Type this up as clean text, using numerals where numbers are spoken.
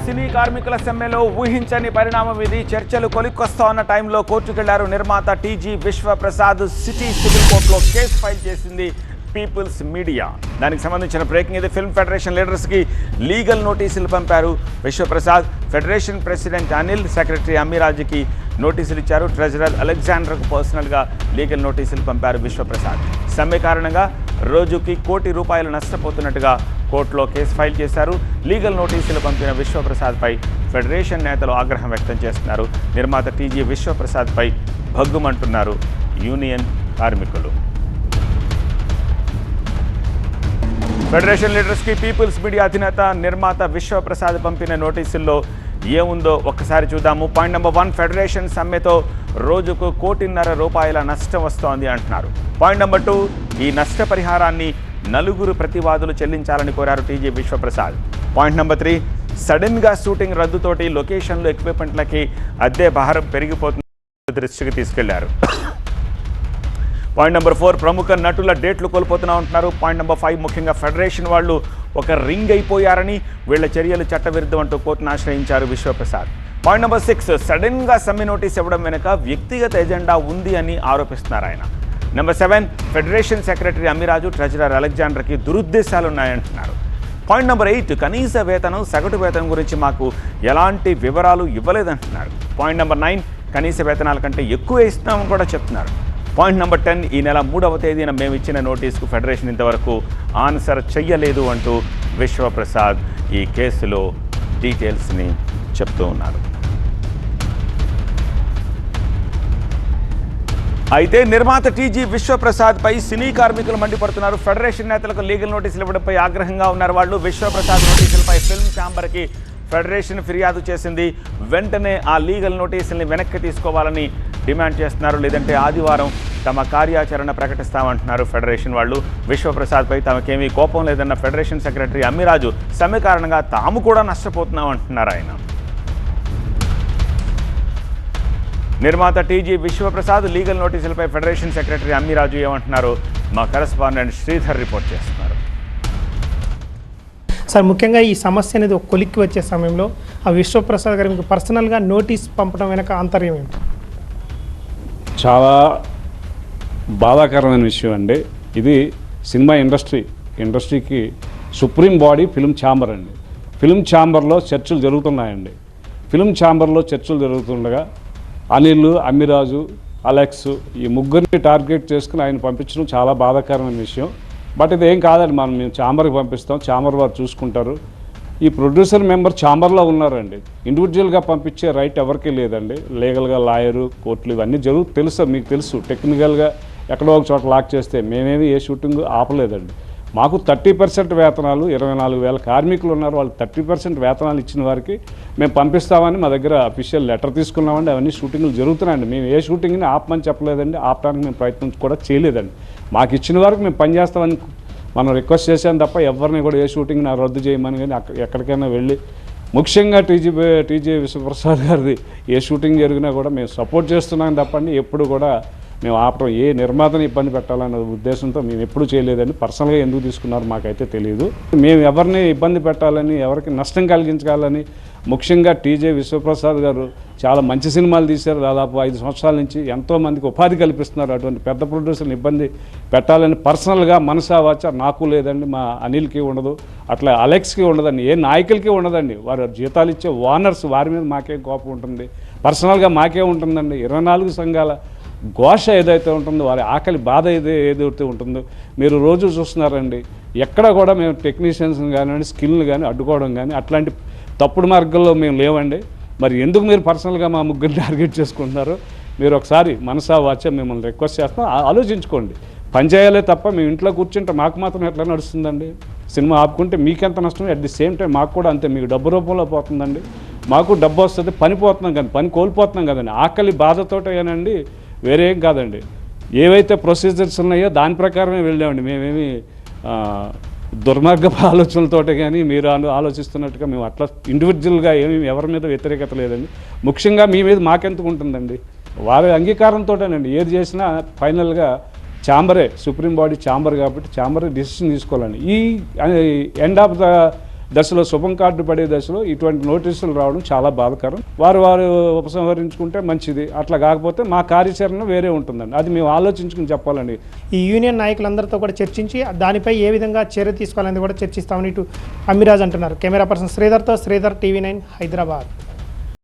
సినీ కార్మికుల సమ్మెలో ఊహించని పరిణామం ఇది. చర్చలు కొలిక్కొస్తా టైంలో కోర్టుకెళ్లారు నిర్మాత టీజీ విశ్వప్రసాద్. సిటీ సివిల్ కోర్టులో కేసు ఫైల్ చేసింది పీపుల్స్ మీడియా. దానికి సంబంధించిన బ్రేకింగ్ ఇది. ఫిల్మ్ ఫెడరేషన్ లీడర్స్కి లీగల్ నోటీసులు పంపారు Vishwaprasad. Federation president Anil, secretary అమ్మిరాజుకి నోటీసులు ఇచ్చారు. ట్రెజరర్ అలెగ్జాండర్కు పర్సనల్గా లీగల్ నోటీసులు పంపారు విశ్వప్రసాద్. సమ్మె కారణంగా రోజుకి ₹1 కోటి నష్టపోతున్నట్టుగా కోర్టులో కేసు ఫైల్ చేశారు. లీగల్ నోటీసులు పంపిన విశ్వప్రసాద్పై ఫెడరేషన్ నేతలు ఆగ్రహం వ్యక్తం చేస్తున్నారు. నిర్మాత టీజీ విశ్వప్రసాద్పై భగ్గుమంటున్నారు యూనియన్ కార్మికులు. ఫెడరేషన్ లీడర్స్కి పీపుల్స్ మీడియా అధినేత నిర్మాత విశ్వప్రసాద్ పంపిన నోటీసుల్లో ఏముందో ఒక్కసారి చూద్దాము. పాయింట్ నెంబర్ 1, ఫెడరేషన్ సమ్మెతో రోజుకు ₹1.5 కోటి నష్టం వస్తోంది అంటున్నారు. పాయింట్ నెంబర్ 2, ఈ నష్టపరిహారాన్ని 4 ప్రతివాదులు చెల్లించాలని కోరారు టీజీ విశ్వప్రసాద్. పాయింట్ నెంబర్ 3, సడన్గా షూటింగ్ రద్దుతోటి లొకేషన్లు, ఎక్విప్మెంట్లకి అద్దె భారం పెరిగిపోతున్న దృష్టికి తీసుకెళ్లారు. పాయింట్ నెంబర్ 4, ప్రముఖ నటుల డేట్లు కోల్పోతున్నా ఉంటున్నారు. పాయింట్ నెంబర్ 5, ముఖ్యంగా ఫెడరేషన్ వాళ్ళు ఒక రింగ్ అయిపోయారని, వీళ్ల చర్యలు చట్టవిరుద్ధం అంటూ కోర్టును ఆశ్రయించారు విశ్వప్రసాద్. పాయింట్ నెంబర్ 6, సడన్గా సమ్మె నోటీస్ ఇవ్వడం వెనుక వ్యక్తిగత ఎజెండా ఉంది అని ఆరోపిస్తున్నారు ఆయన. Number 7, federation secretary Ammiraju, treasurer అలెగ్జాండర్కి దురుద్దేశాలున్నాయంటున్నారు. పాయింట్ నెంబర్ 8, కనీస వేతనం, సగటు వేతనం గురించి మాకు ఎలాంటి వివరాలు ఇవ్వలేదంటున్నారు. పాయింట్ నెంబర్ 9, కనీస వేతనాల కంటే ఎక్కువ ఇస్తున్నామని కూడా చెప్తున్నారు. పాయింట్ నెంబర్ 10, ఈ నెల 3వ తేదీన మేము ఇచ్చిన నోటీస్కు ఫెడరేషన్ ఇంతవరకు ఆన్సర్ చెయ్యలేదు అంటూ విశ్వప్రసాద్ ఈ కేసులో డీటెయిల్స్ని చెప్తూ ఉన్నారు. అయితే నిర్మాత టీజీ విశ్వప్రసాద్పై సినీ కార్మికులు మండిపడుతున్నారు. ఫెడరేషన్ నేతలకు లీగల్ నోటీసులు ఇవ్వడంపై ఆగ్రహంగా ఉన్నారు వాళ్ళు. విశ్వప్రసాద్ నోటీసులపై ఫిల్మ్ ఛాంబర్కి ఫెడరేషన్ ఫిర్యాదు చేసింది. వెంటనే ఆ లీగల్ నోటీసుల్ని వెనక్కి తీసుకోవాలని డిమాండ్ చేస్తున్నారు. లేదంటే ఆదివారం తమ కార్యాచరణ ప్రకటిస్తామంటున్నారు ఫెడరేషన్ వాళ్ళు. విశ్వప్రసాద్పై తమకేమీ కోపం లేదన్న ఫెడరేషన్ సెక్రటరీ అమ్మిరాజు సమ్మె కారణంగా తాము కూడా నష్టపోతున్నామంటున్నారు ఆయన. నిర్మాత టీజీ విశ్వప్రసాద్ లీగల్ నోటీసులపై ఫెడరేషన్ సెక్రటరీ అమ్మిరాజు ఏమంటున్నారు మా కరెస్పాండెంట్ శ్రీధర్ రిపోర్ట్ చేస్తున్నారు. సార్, ముఖ్యంగా ఈ సమస్య అనేది ఒక కొలిక్కి వచ్చే సమయంలో ఆ విశ్వప్రసాద్ గారు మీకు పర్సనల్గా నోటీస్ పంపడం వెనక ఆంతర్యం ఏంటి? చాలా బాధాకరమైన విషయం అండి. ఇది సినిమా ఇండస్ట్రీకి సుప్రీం బాడీ ఫిల్మ్ ఛాంబర్ అండి. ఫిల్మ్ ఛాంబర్లో చర్చలు జరుగుతున్నాయండి. ఫిల్మ్ ఛాంబర్లో చర్చలు జరుగుతుండగా అనిల్, అమ్మిరాజు, అలెక్స్ ఈ ముగ్గురిని టార్గెట్ చేసుకుని ఆయన పంపించడం చాలా బాధాకరమైన విషయం. బట్ ఇది ఏం కాదండి, మేము ఛాంబర్కి పంపిస్తాం, ఛాంబర్ వారు చూసుకుంటారు. ఈ ప్రొడ్యూసర్ మెంబర్ ఛాంబర్లో ఉన్నారండి. ఇండివిజువల్గా పంపించే రైట్ ఎవరికీ లేదండి. లీగల్గా లాయరు, కోర్టులు ఇవన్నీ తెలుసు, మీకు తెలుసు. టెక్నికల్గా ఎక్కడో ఒక చోట లాక్ చేస్తే మేమేమి ఏ షూటింగ్ ఆపలేదండి. మాకు 30% వేతనాలు, 24,000 కార్మికులు ఉన్నారు. వాళ్ళు 30% వేతనాలు ఇచ్చిన వారికి మేము పంపిస్తామని మా దగ్గర అఫీషియల్ లెటర్ తీసుకున్నామండి. అవన్నీ షూటింగ్లు జరుగుతున్నాయండి. మేము ఏ షూటింగ్ని ఆపమని చెప్పలేదండి, ఆపడానికి మేము ప్రయత్నం కూడా చేయలేదండి. మాకు ఇచ్చిన వరకు మేము పనిచేస్తామని మనం రిక్వెస్ట్ చేశాను తప్ప ఎవరిని కూడా ఏ షూటింగ్ నా రద్దు చేయమని కానీ ఎక్కడికైనా వెళ్ళి, ముఖ్యంగా టీజీ విశ్వప్రసాద్ గారిది ఏ షూటింగ్ జరిగినా కూడా మేము సపోర్ట్ చేస్తున్నాం తప్పండి ఎప్పుడు కూడా మేము ఆపడం, ఏ నిర్మాతని ఇబ్బంది పెట్టాలన్న ఉద్దేశంతో మేము ఎప్పుడు చేయలేదని. పర్సనల్గా ఎందుకు తీసుకున్నారో మాకైతే తెలియదు. మేము ఎవరిని ఇబ్బంది పెట్టాలని, ఎవరికి నష్టం కలిగించాలని, ముఖ్యంగా టీజీ విశ్వప్రసాద్ గారు చాలా మంచి సినిమాలు తీశారు. దాదాపు 5 సంవత్సరాల నుంచి ఎంతోమందికి ఉపాధి కల్పిస్తున్నారు. అటువంటి పెద్ద ప్రొడ్యూసర్ని ఇబ్బంది పెట్టాలని పర్సనల్గా మనసా వాచ నాకు లేదండి, మా అనిల్కి ఉండదు, అట్లా అలెక్స్కి ఉండదండి, ఏ నాయకులకి ఉండదండి. వారు జీతాలు ఇచ్చే ఓనర్స్, వారి మీద మాకేం కోపం ఉంటుంది, పర్సనల్గా మాకే ఉంటుందండి. 24 సంఘాల ఘోష ఏదైతే ఉంటుందో, వారి ఆకలి బాధ ఏదైతే ఉంటుందో మీరు రోజు చూస్తున్నారండి. ఎక్కడ కూడా మేము టెక్నీషియన్స్ని కానివ్వండి, స్కిల్ని కానీ అడ్డుకోవడం కానీ అట్లాంటి తప్పుడు మార్గంలో మేము లేవండి. మరి ఎందుకు మీరు పర్సనల్గా మా ముగ్గురిని టార్గెట్ చేసుకుంటున్నారు? మీరు ఒకసారి మనసా వాచ మిమ్మల్ని రిక్వెస్ట్ చేస్తాం, ఆలోచించుకోండి. పని చేయాలే తప్ప మేము ఇంట్లో కూర్చుంటే మాకు మాత్రం ఎట్లా నడుస్తుందండి? సినిమా ఆపుకుంటే మీకెంత నష్టం, అట్ ది సేమ్ టైం మాకు కూడా అంతే. మీకు డబ్బు రూపంలో పోతుందండి, మాకు డబ్బు వస్తుంది, పని పోతున్నాం కానీ పని కోల్పోతున్నాం కదండి. ఆకలి బాధతోటేనండి, వేరేం కాదండి. ఏవైతే ప్రొసీజర్స్ ఉన్నాయో దాని ప్రకారమే వెళ్ళామండి. మేమేమి దుర్మార్గపు ఆలోచనలతోటే కానీ మీరు ఆలోచిస్తున్నట్టుగా మేము అట్లా ఇండివిజువల్గా ఏమీ ఎవరి మీద వ్యతిరేకత లేదండి. ముఖ్యంగా మీ మీద మాకెందుకు ఉంటుందండి? వారి అంగీకారంతోటేనండి ఏది చేసినా ఫైనల్గా ఛాంబరే, సుప్రీం బాడీ ఛాంబర్ కాబట్టి ఛాంబరే డిసిషన్ తీసుకోవాలండి. ఈ ఎండ్ ఆఫ్ ద దశలో శుభం కార్డు పడే దశలో ఇటువంటి నోటీసులు రావడం చాలా బాధాకరం. వారు ఉపసంహరించుకుంటే మంచిది, అట్లా కాకపోతే మా కార్యాచరణ వేరే ఉంటుందండి. అది మేము ఆలోచించుకుని చెప్పాలండి. ఈ యూనియన్ నాయకులందరితో కూడా చర్చించి దానిపై ఏ విధంగా చర్య తీసుకోవాలని కూడా చర్చిస్తామని ఇటు అమ్మిరాజ్ అంటున్నారు. కెమెరా పర్సన్ శ్రీధర్తో శ్రీధర్, TV9 హైదరాబాద్.